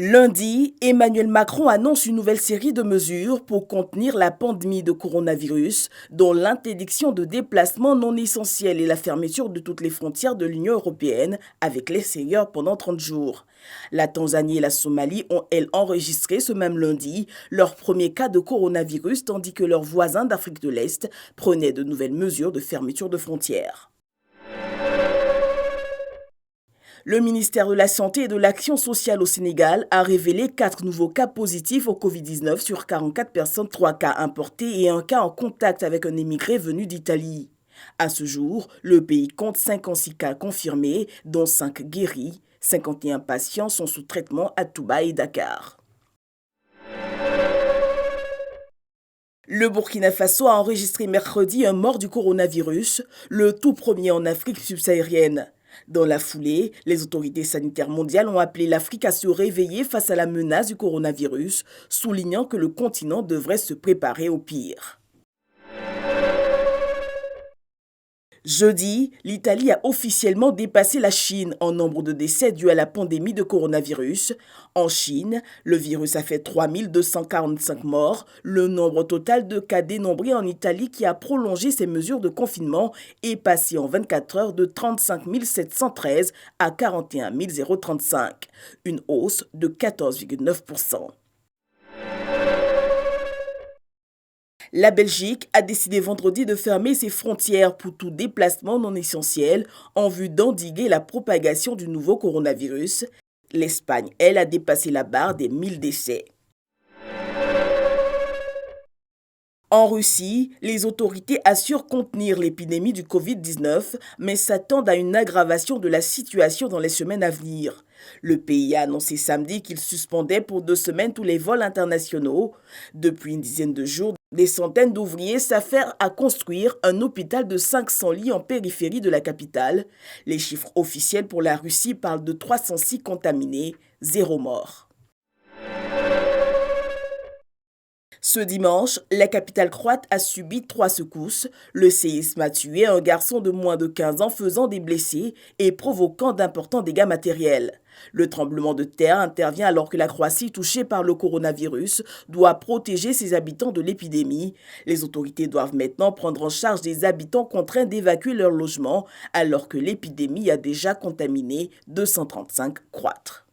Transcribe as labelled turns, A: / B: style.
A: Lundi, Emmanuel Macron annonce une nouvelle série de mesures pour contenir la pandémie de coronavirus, dont l'interdiction de déplacements non essentiels et la fermeture de toutes les frontières de l'Union européenne avec l'extérieur pendant 30 jours. La Tanzanie et la Somalie ont, elles, enregistré ce même lundi leur premier cas de coronavirus, tandis que leurs voisins d'Afrique de l'Est prenaient de nouvelles mesures de fermeture de frontières. Le ministère de la Santé et de l'Action sociale au Sénégal a révélé 4 nouveaux cas positifs au Covid-19 sur 44 personnes, 3 cas importés et un cas en contact avec un émigré venu d'Italie. À ce jour, le pays compte 56 cas confirmés, dont 5 guéris. 51 patients sont sous traitement à Touba et Dakar. Le Burkina Faso a enregistré mercredi un mort du coronavirus, le tout premier en Afrique subsaharienne. Dans la foulée, les autorités sanitaires mondiales ont appelé l'Afrique à se réveiller face à la menace du coronavirus, soulignant que le continent devrait se préparer au pire. Jeudi, l'Italie a officiellement dépassé la Chine en nombre de décès dus à la pandémie de coronavirus. En Chine, le virus a fait 3245 morts, le nombre total de cas dénombrés en Italie qui a prolongé ses mesures de confinement est passé en 24 heures de 35 713 à 41 035, une hausse de 14,9%. La Belgique a décidé vendredi de fermer ses frontières pour tout déplacement non essentiel en vue d'endiguer la propagation du nouveau coronavirus. L'Espagne, elle, a dépassé la barre des 1000 décès. En Russie, les autorités assurent contenir l'épidémie du Covid-19, mais s'attendent à une aggravation de la situation dans les semaines à venir. Le pays a annoncé samedi qu'il suspendait pour 2 semaines tous les vols internationaux. Depuis une dizaine de jours, des centaines d'ouvriers s'affairent à construire un hôpital de 500 lits en périphérie de la capitale. Les chiffres officiels pour la Russie parlent de 306 contaminés, 0 mort. Ce dimanche, la capitale croate a subi 3 secousses. Le séisme a tué un garçon de moins de 15 ans faisant des blessés et provoquant d'importants dégâts matériels. Le tremblement de terre intervient alors que la Croatie, touchée par le coronavirus, doit protéger ses habitants de l'épidémie. Les autorités doivent maintenant prendre en charge des habitants contraints d'évacuer leur logement alors que l'épidémie a déjà contaminé 235 Croates.